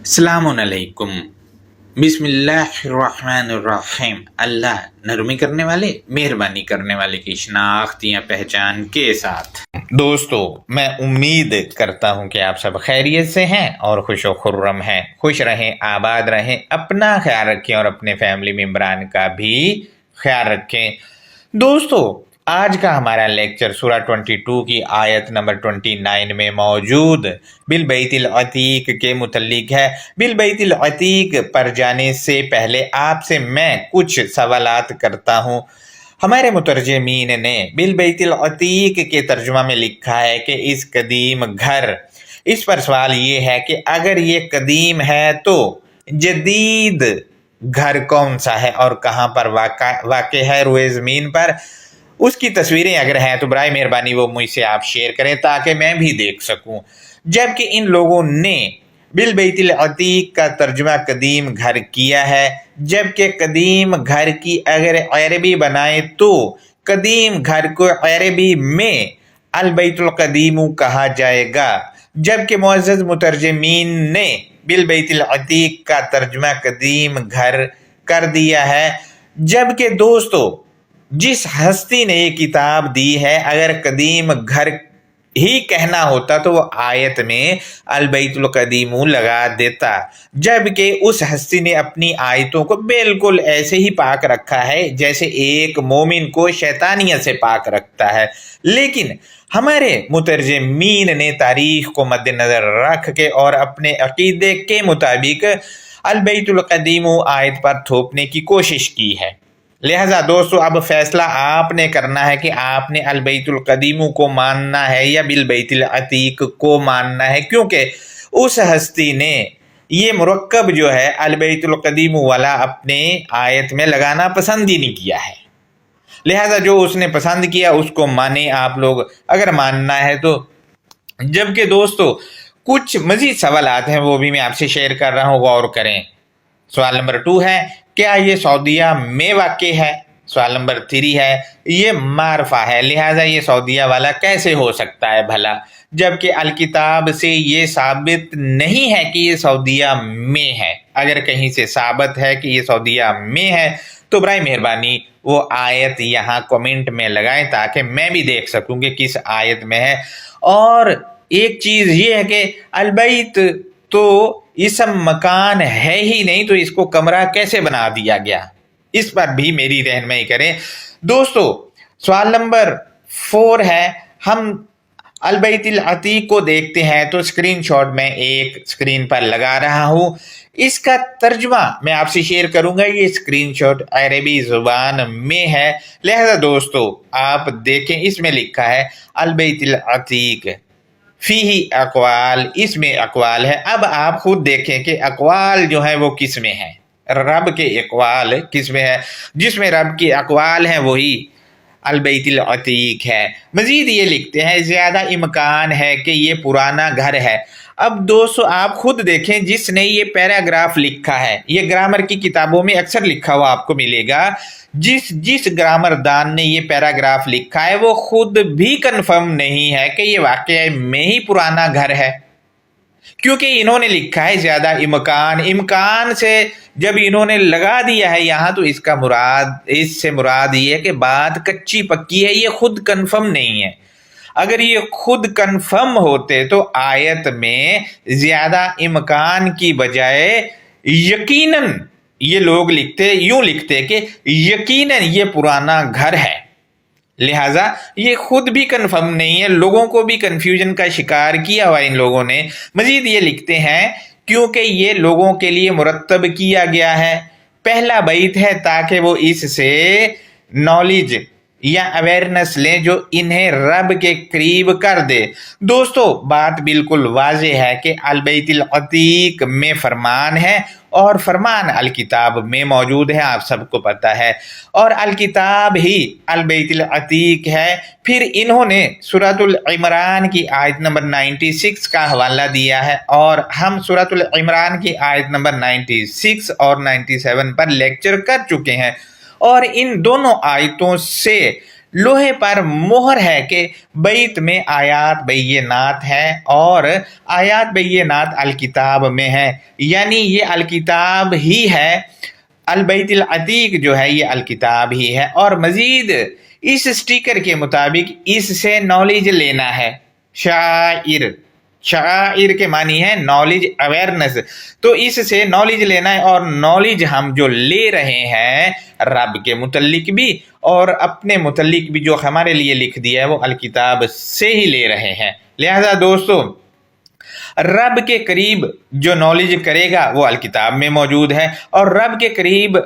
अस्सलामुअलैकुम। बिस्मिल्लाहिर्रहमानिर्रहीम। अल्लाह नरमी करने वाले मेहरबानी करने वाले की शनाख्त या पहचान के साथ। दोस्तों, मैं उम्मीद करता हूँ कि आप सब खैरियत से हैं और खुश व खुर्रम हैं। खुश रहें, आबाद रहें, अपना ख्याल रखें और अपने फैमिली मेम्बरान का भी ख्याल रखें। दोस्तों, आज का हमारा लेक्चर सूरा 22 की आयत नंबर 29 में मौजूद बिल बैतिल अतीक के मुतल्लिक है। बिल बैतिल अतीक पर जाने से पहले आपसे मैं कुछ सवालात करता हूँ। हमारे मुतरजमीन ने बिल बैतिल अतीक के तर्जुमा में लिखा है कि इस कदीम घर, इस पर सवाल ये है कि अगर ये कदीम है तो जदीद घर कौन सा है और कहाँ पर वाक़े है रोए ज़मीन पर। उसकी तस्वीरें अगर हैं तो बराए मेहरबानी वो मुझसे आप शेयर करें ताकि मैं भी देख सकूं। जबकि इन लोगों ने बिल बैतिल अतीक का तर्जुमा कदीम घर किया है, जबकि कदीम घर की अगर अरबी बनाए तो कदीम घर को अरबी में अल बैतुल कदीमु कहा जाएगा। जबकि मुअज़्ज़ज़ मुतरजमीन ने बिल बैतिल अतीक का तर्जुमा कदीम घर कर दिया है। जबकि दोस्तों, जिस हस्ती ने ये किताब दी है, अगर कदीम घर ही कहना होता तो वो आयत में अल बैतुल कदीमु लगा देता। जबकि उस हस्ती ने अपनी आयतों को बिल्कुल ऐसे ही पाक रखा है जैसे एक मोमिन को शैतानियत से पाक रखता है। लेकिन हमारे मुतरजमीन ने तारीख को मद्देनजर रख के और अपने अकीदे के मुताबिक अल बैतुल कदीमु आयत पर थोपने की कोशिश की है। लिहाजा दोस्तों, अब फैसला आपने करना है कि आपने अल बैतुल कदीमु को मानना है या बिल बैतिल अतीक को मानना है, क्योंकि उस हस्ती ने ये मुरक्कब जो है अल बैतुल कदीमु वाला अपने आयत में लगाना पसंद ही नहीं किया है। लिहाजा जो उसने पसंद किया उसको माने आप लोग, अगर मानना है तो। जबकि दोस्तों, कुछ मजीद सवालात हैं वो भी मैं आपसे शेयर कर रहा हूँ, गौर करें। सवाल नंबर 2 है, क्या ये सऊदीया में वाक़ई है? सवाल नंबर 3 है, ये मारफा है, लिहाजा ये सऊदीया वाला कैसे हो सकता है भला? जबकि अल किताब से ये साबित नहीं है कि ये सऊदीया में है। अगर कहीं से साबित है कि ये सऊदीया में है तो बराए मेहरबानी वो आयत यहाँ कमेंट में लगाएं ताकि मैं भी देख सकूं कि किस आयत में है। और एक चीज़ ये है कि अल बैत तो इसम मकान है ही नहीं, तो इसको कमरा कैसे बना दिया गया, इस पर भी मेरी रहनुमाई करें। दोस्तों, सवाल नंबर 4 है, हम अल बैतिल अतीक को देखते हैं तो स्क्रीनशॉट में एक स्क्रीन पर लगा रहा हूँ। इसका तर्जुमा मैं आपसे शेयर करूंगा। ये स्क्रीनशॉट अरबी जुबान में है, लिहाजा दोस्तों आप देखें। इसमें लिखा है अल बैतिल अतीक फीही अक़वाल, इसमें अक़वाल है। अब आप खुद देखें कि अक़वाल जो है वो किस में है, रब के अक़वाल किस में है। जिसमें रब के अक़वाल हैं वही अल बैतिल अतीक है। मजीद ये लिखते हैं ज़्यादा इम्कान है कि ये पुराना घर है। अब दोस्तों आप खुद देखें, जिसने ये पैराग्राफ लिखा है, ये ग्रामर की किताबों में अक्सर लिखा हुआ आपको मिलेगा। जिस ग्रामर दान ने ये पैराग्राफ लिखा है वो खुद भी कंफर्म नहीं है कि ये वाकई में ही पुराना घर है, क्योंकि इन्होंने लिखा है ज़्यादा इम्कान। इम्कान से जब इन्होंने लगा दिया है यहाँ, तो इससे मुराद ये है कि बात कच्ची पक्की है, ये खुद कंफर्म नहीं है। अगर ये खुद कंफर्म होते तो आयत में ज़्यादा इम्कान की बजाय यकीनन ये लोग यूं लिखते कि यकीनन ये पुराना घर है। लिहाजा ये खुद भी कंफर्म नहीं है, लोगों को भी कंफ्यूजन का शिकार किया हुआ इन लोगों ने। मजीद ये लिखते हैं क्योंकि ये लोगों के लिए मुरत्तब किया गया है, पहला बैत है ताकि वो इससे नॉलेज या अवेयरनेस लें जो इन्हें रब के करीब कर दे। दोस्तों बात बिल्कुल वाज़ेह है कि अल बैतिल अतीक में फरमान है और फरमान अल किताब में मौजूद है, आप सबको पता है, और अल किताब ही अल बैतिल अतीक है। फिर इन्होंने सूरतुल इमरान की आयत नंबर 96 का हवाला दिया है और हम सूरतुल इमरान की आयत नंबर 96 और 97 पर लेक्चर कर चुके हैं और इन दोनों आयतों से लोहे पर मोहर है कि बैत में आयात बैयनात है और आयात बैयनात अल किताब में है, यानी ये अल किताब ही है, अल बैतिल अतीक जो है ये अल किताब ही है। और मजीद इस स्टिकर के मुताबिक इससे नॉलेज लेना है। शाइर, शाइर के मानी है नॉलेज, अवेयरनेस, तो इससे नॉलेज लेना है। और नॉलेज हम जो ले रहे हैं रब के मुतल्लिक भी और अपने मुतल्लिक भी जो हमारे लिए लिख दिया है वो अल किताब से ही ले रहे हैं। लिहाजा दोस्तों, रब के करीब जो नॉलेज करेगा वो अल किताब में मौजूद है, और रब के करीब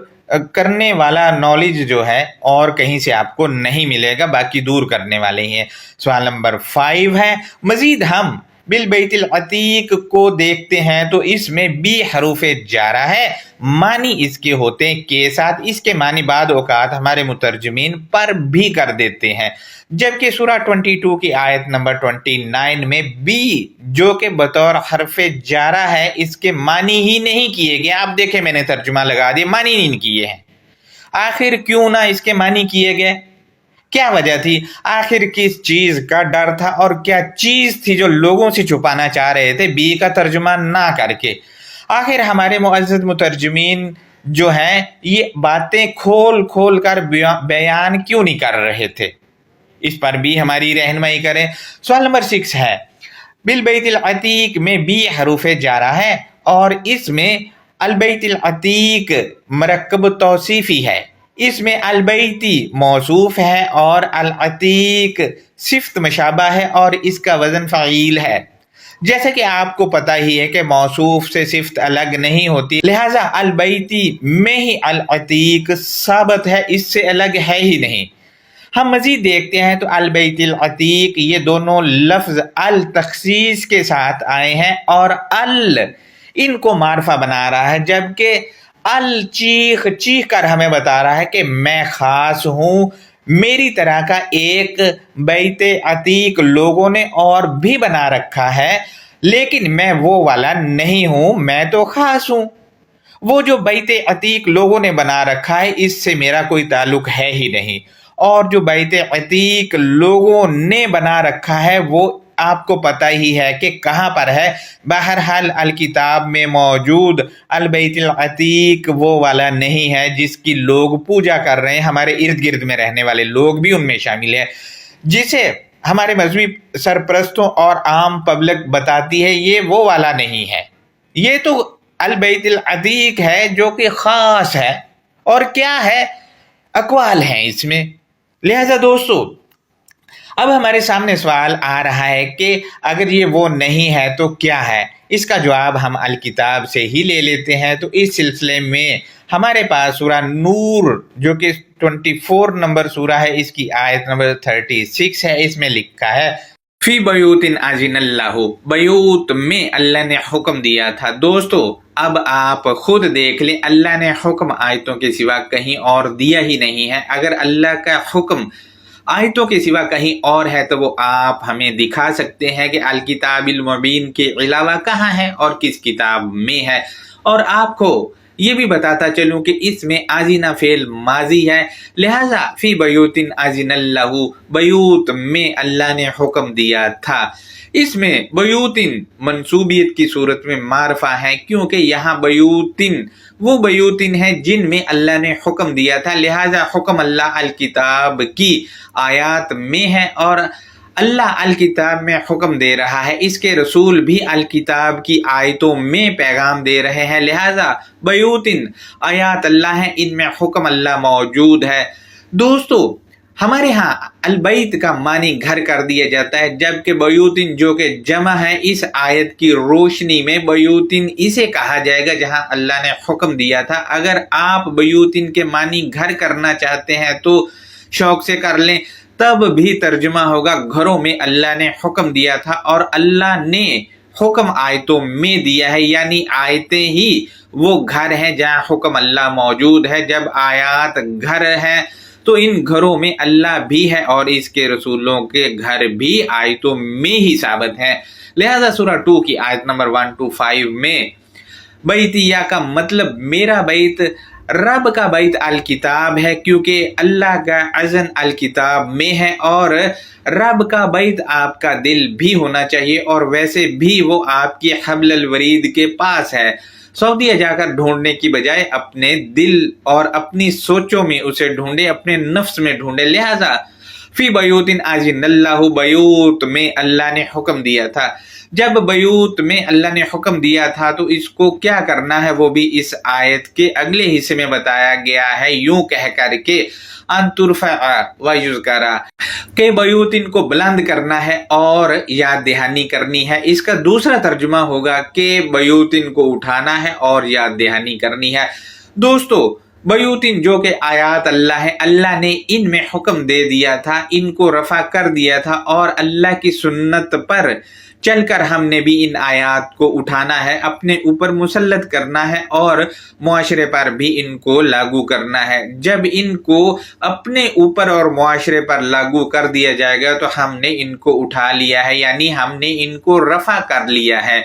करने वाला नॉलेज जो है और कहीं से आपको नहीं मिलेगा, बाकी दूर करने वाले ही हैं। सवाल नंबर 5 है, मजीद हम बिल बैतिल अतीक को देखते हैं तो इसमें बी हरूफे जारा है, मानी इसके होते हैं के साथ। इसके मानी बाद औकात हमारे मुतरजमीन पर भी कर देते हैं, जबकि सूरा 22 की आयत नंबर 29 में बी जो कि बतौर हरफे जारा है इसके मानी ही नहीं किए गए। आप देखें मैंने तर्जुमा लगा दिया, मानी नहीं किए हैं। आखिर क्यों ना इसके मानी किए गए, क्या वजह थी? आखिर किस चीज का डर था और क्या चीज थी जो लोगों से छुपाना चाह रहे थे बी का तर्जुमा ना करके? आखिर हमारे मुअज़्ज़ज़ मुतरजमीन जो हैं ये बातें खोल खोल कर बयान क्यों नहीं कर रहे थे? इस पर भी हमारी रहनुमाई करें। सवाल नंबर 6 है, बिल बैतिल अतीक में बी हरूफे जारा है और इसमें अल बैतिल अतीक मरकब तौसीफी है। इसमें अल बैती मौसूफ है और अल अतीक सिफ्त मशाबा है और इसका वजन फ़ाइल है। जैसे कि आपको पता ही है कि मौसूफ से सिफ्त अलग नहीं होती, लिहाजा अल बैती में ही अल अतीक साबित है, इससे अलग है ही नहीं। हम मजीद देखते हैं तो अल बैतिल अतीक ये दोनों लफ्ज अल तखसीस के साथ आए हैं और अल इनको मारफा बना रहा है, जबकि अल चीख चीख कर हमें बता रहा है कि मैं खास हूँ, मेरी तरह का एक बैत अतीक लोगों ने और भी बना रखा है, लेकिन मैं वो वाला नहीं हूँ, मैं तो खास हूँ। वो जो बैत अतीक लोगों ने बना रखा है इससे मेरा कोई ताल्लुक है ही नहीं, और जो बैत अतीक लोगों ने बना रखा है वो आपको पता ही है कि कहाँ पर है। बहरहाल अल किताब में मौजूद अल बैतिल अतीक वो वाला नहीं है जिसकी लोग पूजा कर रहे हैं, हमारे इर्द गिर्द में रहने वाले लोग भी उनमें शामिल है, जिसे हमारे मजहबी सरपरस्तों और आम पब्लिक बताती है, ये वो वाला नहीं है। ये तो अल बैतिल अतीक है जो कि खास है, और क्या है, अक़वाल हैं इसमें। लिहाजा दोस्तों, अब हमारे सामने सवाल आ रहा है कि अगर ये वो नहीं है तो क्या है? इसका जवाब हम अल किताब से ही ले लेते हैं। तो इस सिलसिले में हमारे पास सूरा नूर जो कि 24 नंबर सूरा है, इसकी आयत नंबर 36 है। इसमें लिखा है फी बयूतिन अज़िनल्लाहु, बयूत में अल्लाह ने हुक्म दिया था। दोस्तों अब आप खुद देख लें, अल्लाह ने हुक्म आयतों के सिवा कहीं और दिया ही नहीं है। अगर अल्लाह का हुक्म आयतों के सिवा कहीं और है तो वो आप हमें दिखा सकते हैं कि अल किताबिल मुबीन के अलावा कहाँ है और किस किताब में है। और आपको ये भी बताता चलूँ कि इसमें आजीना फेल माजी है, लिहाजा फी बयूतिन अज़िनल्लाहु, बयूत में अल्लाह ने हुक्म दिया था। इसमें बयूतिन मंसूबियत की सूरत में मारफा है, क्योंकि यहाँ बयूतिन वो बयूतिन है जिनमें अल्लाह ने हुक्म दिया था, लिहाजा हुक्म अल्लाह अल किताब की आयात में है और अल्लाह अल किताब में हुक्म दे रहा है, इसके रसूल भी अल किताब की आयतों में पैगाम दे रहे हैं। लिहाजा बयूतिन आयात अल्लाह है, इनमें हुक्म अल्लाह मौजूद है। दोस्तों हमारे यहाँ अल बैत का मानी घर कर दिया जाता है, जबकि बयूतिन जो कि जमा है, इस आयत की रोशनी में बयूतिन इसे कहा जाएगा जहाँ अल्लाह ने हुक्म दिया था। अगर आप बयूतिन के मानी घर करना चाहते हैं तो शौक से कर लें, तब भी तर्जुमा होगा घरों में अल्लाह ने हुक्म दिया था, और अल्लाह ने हुक्म आयतों में दिया है, यानी आयतें ही वो घर हैं जहाँ हुक्म अल्लाह मौजूद है। जब आयात घर है तो इन घरों में अल्लाह भी है और इसके रसूलों के घर भी आयतों में ही साबित है। लिहाजा सूरा 2 की आयत नंबर 1 to 5 में बैतिया का मतलब मेरा बैत रब का बैत अल किताब है, क्योंकि अल्लाह का अज़न अल किताब में है, और रब का बैत आपका दिल भी होना चाहिए, और वैसे भी वो आपकी हब्लुल वरीद के पास है। सऊदीया जाकर ढूंढने की बजाय अपने दिल और अपनी सोचों में उसे ढूंढे, अपने नफ्स में ढूंढे। लिहाजा फी बयूतिन आज़िनल्लाहु, बयूत में अल्लाह ने हुक्म दिया था। जब बयूत में अल्लाह ने हुक्म दिया था तो इसको क्या करना है वो भी इस आयत के अगले हिस्से में बताया गया है, यूं कह करके अंतुरफा व युज़करा के बयूतिन को बुलंद करना है और याद दहानी करनी है। इसका दूसरा तर्जुमा होगा कि बयूतिन को उठाना है और याद दहानी करनी है। दोस्तों, बयूतिन जो कि आयात अल्लाह है, अल्लाह ने इनमें हुक्म दे दिया था, इनको रफा कर दिया था, और अल्लाह की सुन्नत पर चलकर हमने भी इन आयात को उठाना है, अपने ऊपर मुसल्लत करना है और मुआशरे पर भी इनको लागू करना है। जब इनको अपने ऊपर और मुआशरे पर लागू कर दिया जाएगा तो हमने इनको उठा लिया है, यानी हमने इनको रफा कर लिया है।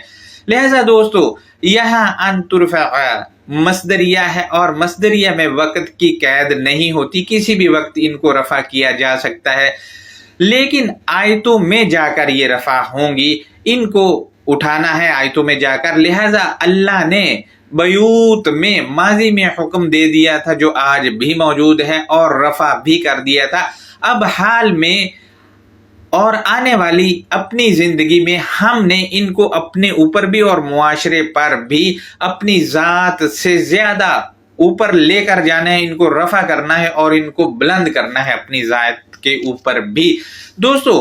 लिहाजा दोस्तों, यहाँ अंतुरफा मस्दरिया है, और मस्दरिया में वक्त की कैद नहीं होती, किसी भी वक्त इनको रफा किया जा सकता है, लेकिन आयतों में जाकर ये रफा होंगी, इनको उठाना है आयतों में जाकर। लिहाजा अल्लाह ने बयूत में माजी में हुक्म दे दिया था जो आज भी मौजूद है, और रफा भी कर दिया था। अब हाल में और आने वाली अपनी जिंदगी में हमने इनको अपने ऊपर भी और मुआशरे पर भी अपनी जात से ज्यादा ऊपर लेकर जाना है, इनको रफा करना है और इनको बुलंद करना है अपनी जात के ऊपर भी। दोस्तों,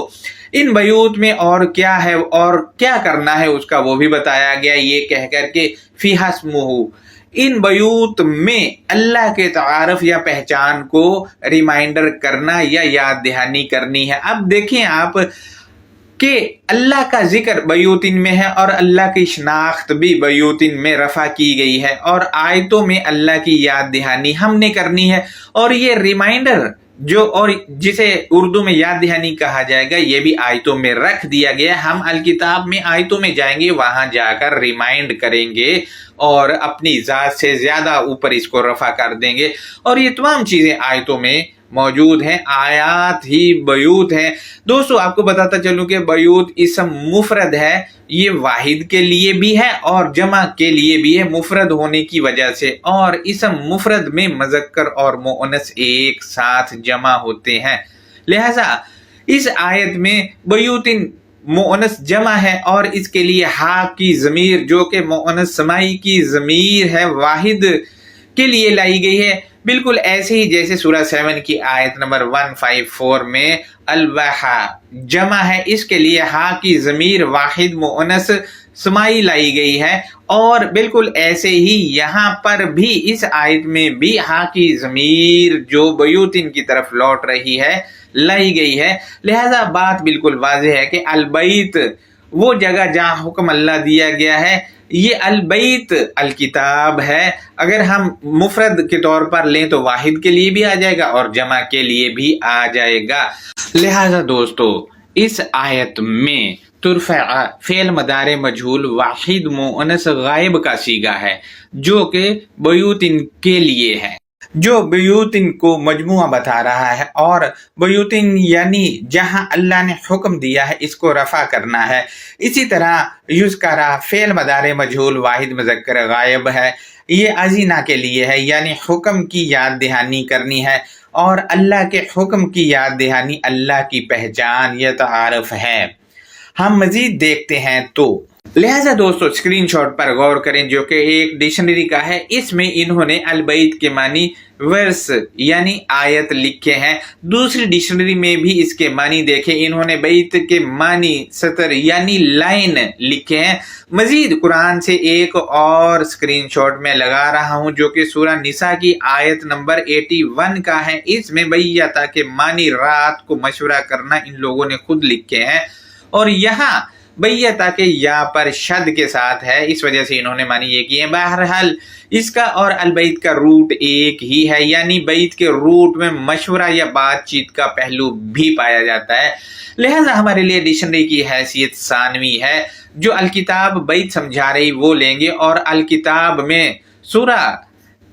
इन बयूत में और क्या है और क्या करना है उसका वो भी बताया गया, ये कह करके फी हस्मुहु, इन बयूत में अल्लाह के तारफ या पहचान को रिमाइंडर करना या याद दहानी करनी है। अब देखें आप कि अल्लाह का जिक्र बयूतिन में है और अल्लाह की शनाख्त भी बयूतिन में रफा की गई है, और आयतों में अल्लाह की याद दहानी हमने करनी है। और ये रिमाइंडर जो और जिसे उर्दू में याद दहानी कहा जाएगा, ये भी आयतों में रख दिया गया। हम अल किताब में आयतों में जाएंगे, वहां जाकर रिमाइंड करेंगे और अपनी जात से ज्यादा ऊपर इसको रफा कर देंगे, और ये तमाम चीजें आयतों में मौजूद हैं। आयात ही बयूत हैं। दोस्तों, आपको बताता चलूं कि बयूत इसम मुफरद है, ये वाहिद के लिए भी है और जमा के लिए भी है, मुफरद होने की वजह से। और इसम मुफरद में मुज़क्कर और मुअन्नस एक साथ जमा होते हैं। लिहाजा इस आयत में बयूतिन मुअन्नस जमा है और इसके लिए हा की ज़मीर जो कि मुअन्नस समाई की ज़मीर है, वाहिद के लिए लाई गई है। बिल्कुल ऐसे ही जैसे सूरह 7 की आयत नंबर 154 में अल-वहा जमा है, इसके लिए हा की ज़मीर वाहिद मुअन्नस समाई लाई गई है। और बिल्कुल ऐसे ही यहाँ पर भी इस आयत में भी हा की ज़मीर जो बयूतिन की तरफ लौट रही है लाई गई है। लिहाजा बात बिल्कुल वाज़ेह है कि अल-बैत वो जगह जहाँ हुक्म अल्लाह दिया गया है, ये अल-बैत अल-किताब है। अगर हम मुफरद के तौर पर लें तो वाहिद के लिए भी आ जाएगा और जमा के लिए भी आ जाएगा। लिहाजा दोस्तों, इस आयत में तुरफ़ा फ़ेल मदारे मजहूल वाहिद मुअन्नस गायब का सीगा है जो कि बयूतिन के लिए है, जो बयूतिन को मजमुआ बता रहा है। और बयूतिन यानी जहां अल्लाह ने हुक्म दिया है इसको रफा करना है। इसी तरह युज़करा फ़ेल मदारे मजहूल वाहिद मुज़क्कर गायब है, ये अजीना के लिए है, यानी हुक्म की याद दहानी करनी है। और अल्लाह के हुक्म की याद दहानी अल्लाह की पहचान या तारफ है। हम मजीद देखते हैं तो लिहाजा दोस्तों स्क्रीनशॉट पर गौर करें जो कि एक डिक्शनरी का है। इसमें इन्होंने अल-बैत के मानी वर्स यानी आयत लिखे हैं। दूसरी डिक्शनरी में भी इसके मानी देखें, इन्होंने बैत के मानी सतर यानी लाइन लिखे हैं। मजीद कुरान से एक और स्क्रीनशॉट में लगा रहा हूं जो कि सूरह निसा की आयत नंबर 81 का है। इसमें बैयता के मानी रात को मशवरा करना इन लोगों ने खुद लिखे हैं, और यहाँ बैयता के या पर शद के साथ है, इस वजह से इन्होंने मानी ये किए। बहरहाल इसका और अल-बैत का रूट एक ही है, यानी बैत के रूट में मशवरा या बातचीत का पहलू भी पाया जाता है। लिहाजा हमारे लिए डिक्शनरी की हैसियत सानवी है। जो अल-किताब बैत समझा रही वो लेंगे, और अल-किताब में सूरह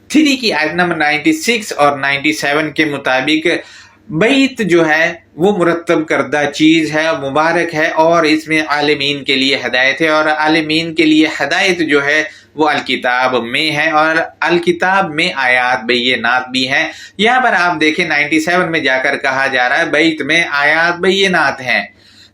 3 की आयत नंबर 96 और 97 के मुताबिक बैत जो है वो मुरत्तब करदा चीज़ है, मुबारक है, और इसमें आलमीन के लिए हदायत है, और आलमीन के लिए हदायत जो है वो अलकिताब में है, और अलकिताब में आयात बैयनात भी हैं। यहाँ पर आप देखें 97 में जाकर कहा जा रहा है बैत में आयात बैयनात हैं,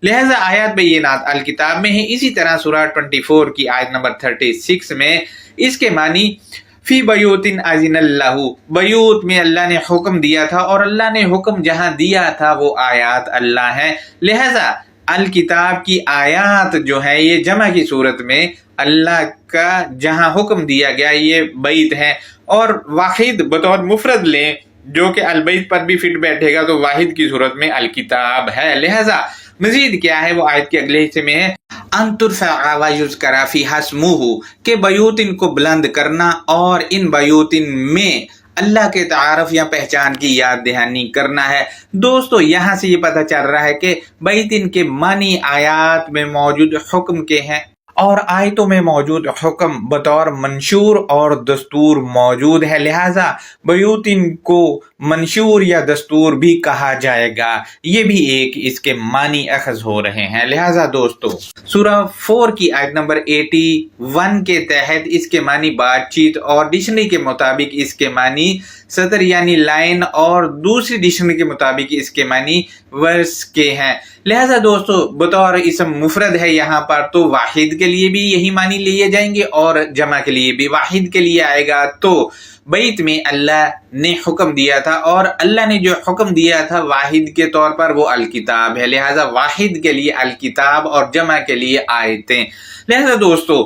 लिहाजा आयात बैयनात अलकिताब में है। इसी तरह सूरह 24 की आयत नंबर 36 में इसके मानी फी बयूतिन अज़िनल्लाहु, बयूत में अल्लाह ने हुक्म दिया था, और अल्लाह ने हुक्म जहां दिया था वो आयात अल्लाह है। लिहाजा अल किताब की आयात जो है ये जमा की सूरत में अल्लाह का जहां हुक्म दिया गया ये बैत है, और वाहिद बतौर मुफरद लें जो कि अलबैत पर भी फिट बैठेगा तो वाहिद की सूरत में अल किताब है। लिहाजा मजीद क्या है वो आयत के अगले हिस्से में है अंतुरफ़ी हस्मुहु के बयूतिन को बुलंद करना और इन बयूतिन में अल्लाह के तारफ या पहचान की याद दहानी करना है। दोस्तों यहाँ से ये पता चल रहा है कि बैतिन के मानी आयात में मौजूद हुक्म के हैं और आयतों में मौजूद हुक्म बतौर मंशूर और दस्तूर मौजूद है। लिहाजा बयूतिन को मंशूर या दस्तूर भी कहा जाएगा, ये भी एक इसके मानी अखज़ हो रहे हैं। लिहाजा दोस्तों सूरह 4 की आयत नंबर 81 के तहत इसके मानी बातचीत और डिक्शनरी के मुताबिक इसके मानी सतर यानी लाइन और दूसरी डिक्शनरी के मुताबिक इसके मानी वर्स के हैं। लिहाजा दोस्तों बतौर इसम मुफरद है यहाँ पर तो वाहिद के लिए भी यही मानी लिए जाएंगे और जमा के लिए भी वाहिद के लिए आएगा। तो बैत में अल्लाह ने हुक्म दिया था और अल्लाह ने जो हुक्म दिया था वाहिद के तौर पर वो अल किताब है। लिहाजा वाहिद के लिए अल किताब और जमा के लिए आयतें। लिहाजा दोस्तों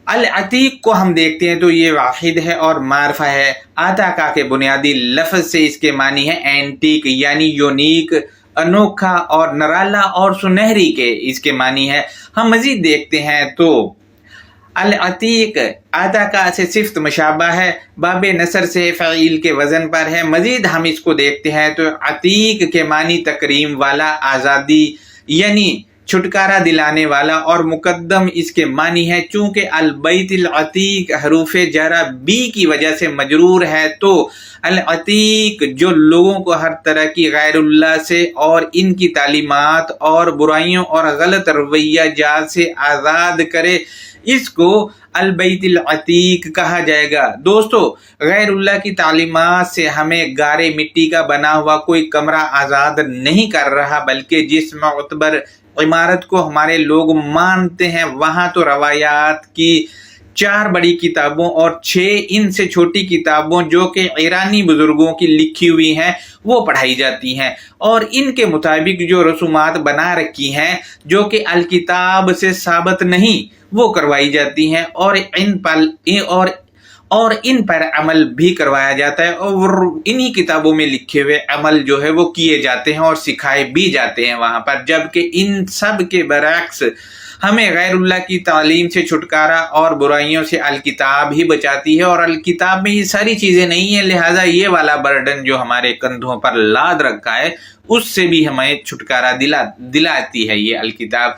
अल अतीक को हम देखते हैं तो ये वाहिद है और मारफा है। आताका के बुनियादी लफ्ज से इसके मानी है एंटीक यानी यूनिक, अनोखा और नराला और सुनहरी के इसके मानी है। हम मजीद देखते हैं तो अल अतीक आताका से सिफ्त मुशाबा है, बाबे नसर से फ़ईल के वज़न पर है। मजीद हम इसको देखते हैं तो अतीक के मानी तकरीम वाला, आज़ादी यानी छुटकारा दिलाने वाला, और मुकद्दम इसके मानी है। चूंकि अल बैतिल अतीक हरूफ जरा बी की वजह से मजरूर है तो अल अतीक जो लोगों को हर तरह की गैरुल्लाह से और इनकी तालीमात और बुराइयों और गलत रवैया जात से आज़ाद करे, इसको अल बैतिल अतीक कहा जाएगा। दोस्तों गैरुल्लाह की तालीमात से हमें गारे मिट्टी का बना हुआ कोई कमरा आज़ाद नहीं कर रहा, बल्कि जिस मुतबर इमारत को हमारे लोग मानते हैं वहां तो रवायात की 4 बड़ी किताबों और 6 इनसे छोटी किताबों जो कि ईरानी बुजुर्गों की लिखी हुई हैं वो पढ़ाई जाती हैं, और इनके मुताबिक जो रसूमात बना रखी हैं जो कि अल किताब से साबित नहीं वो करवाई जाती हैं, और इन पर अमल भी करवाया जाता है, और इन्हीं किताबों में लिखे हुए अमल जो है वो किए जाते हैं और सिखाए भी जाते हैं वहाँ पर। जबकि इन सब के बरक्स हमें गैरुल्लाह की तालीम से छुटकारा और बुराइयों से अल किताब ही बचाती है, और अल किताब में ये सारी चीज़ें नहीं है। लिहाजा ये वाला बर्डन जो हमारे कंधों पर लाद रखा है उससे भी हमें छुटकारा दिलाती है ये अल किताब।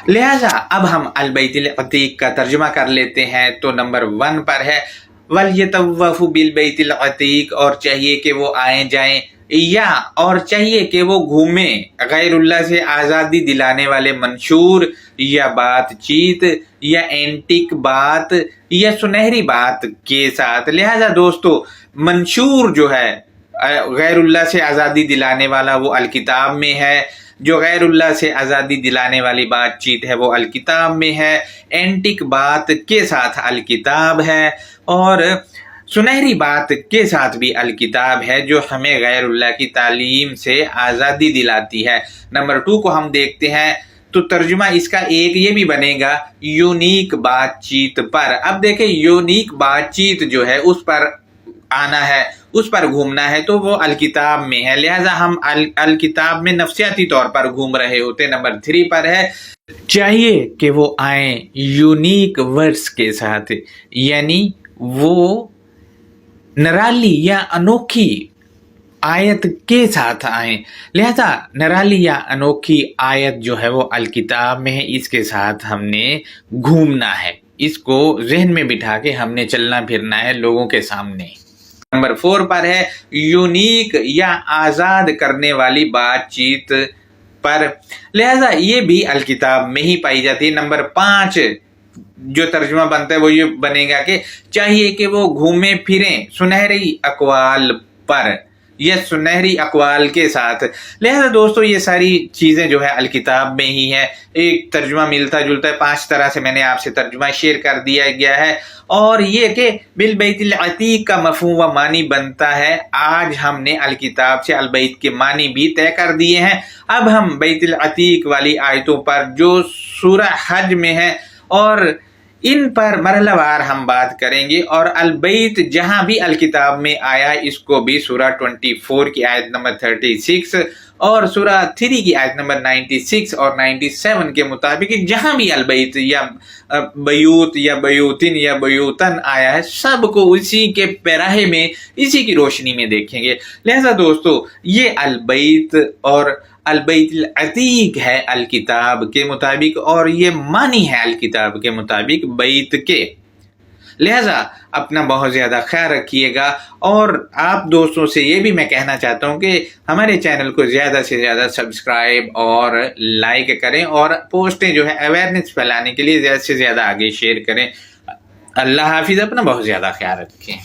लिहाजा अब हम अल बैतिल अतीक का तर्जुमा कर लेते हैं। तो नंबर 1 पर है वल यतवफ़ु बिल बैतिल अतीक, और चाहिए कि वो आए जाएं या और चाहिए कि वो घूमें गैरुल्लाह से आज़ादी दिलाने वाले मंशूर या बातचीत या एंटिक बात या सुनहरी बात के साथ। लिहाजा दोस्तों मंशूर जो है गैरुल्लाह से आज़ादी दिलाने वाला वो अल किताब में है, जो गैरुल्लाह से आज़ादी दिलाने वाली बातचीत है वो अल किताब में है, एंटिक बात के साथ अल किताब है, और सुनहरी बात के साथ भी अल किताब है जो हमें गैरुल्लाह की तालीम से आज़ादी दिलाती है। नंबर 2 को हम देखते हैं तो तर्जुमा इसका एक ये भी बनेगा यूनिक बातचीत पर। अब देखें यूनिक बातचीत जो है उस पर आना है, उस पर घूमना है तो वो अल किताब में है। लिहाजा हम अल किताब में नफ्सियाती तौर पर घूम रहे होते। नंबर 3 पर है चाहिए कि वो आए यूनिक वर्ड्स के साथ, यानी वो नराली या अनोखी आयत के साथ आए। लिहाजा नराली या अनोखी आयत जो है वो अल किताब में है, इसके साथ हमने घूमना है। اس کو ذہن میں بٹھا کے ہم نے چلنا پھرنا ہے لوگوں کے سامنے۔ نمبر 4 پر ہے یونیک یا آزاد کرنے والی بات چیت پر، لہذا یہ بھی الکتاب میں ہی پائی جاتی ہے۔ نمبر 5 جو ترجمہ بنتا ہے وہ یہ بنے گا کہ چاہیے کہ وہ گھومے پھریں سنہری اقوال پر یا سنہری اقوال کے ساتھ۔ لہذا دوستو یہ ساری چیزیں جو ہے الکتاب میں ہی ہے، ایک ترجمہ ملتا جلتا ہے، 5 طرح سے میں نے آپ سے ترجمہ شیئر کر دیا گیا ہے۔ اور یہ کہ بالبیت العتیق کا مفہوم و معنی بنتا ہے، آج ہم نے الکتاب سے البیت کے معنی بھی طے کر دیے ہیں۔ اب ہم بیت العتیق والی آیتوں پر جو سورہ حج میں ہے اور ان پر مرحلہ وار ہم بات کریں گے، اور البیت جہاں بھی الکتاب میں آیا اس کو بھی سورہ 24 کی آیت نمبر 36 اور سورہ 3 کی آیت نمبر 96 اور 97 کے مطابق جہاں بھی البیت یا بیوت یا بیوتن یا بیوتن آیا ہے سب کو اسی کے پیراہے میں، اسی کی روشنی میں دیکھیں گے۔ لہذا دوستو یہ البیت اور البیت العتیق ہے الکتاب کے مطابق، اور یہ معنی ہے الکتاب کے مطابق بیت کے۔ لہذا اپنا بہت زیادہ خیال رکھیے گا، اور آپ دوستوں سے یہ بھی میں کہنا چاہتا ہوں کہ ہمارے چینل کو زیادہ سے زیادہ سبسکرائب اور لائک کریں، اور پوسٹیں جو ہے اویئرنیس پھیلانے کے لیے زیادہ سے زیادہ آگے شیئر کریں۔ اللہ حافظ، اپنا بہت زیادہ خیال رکھیں۔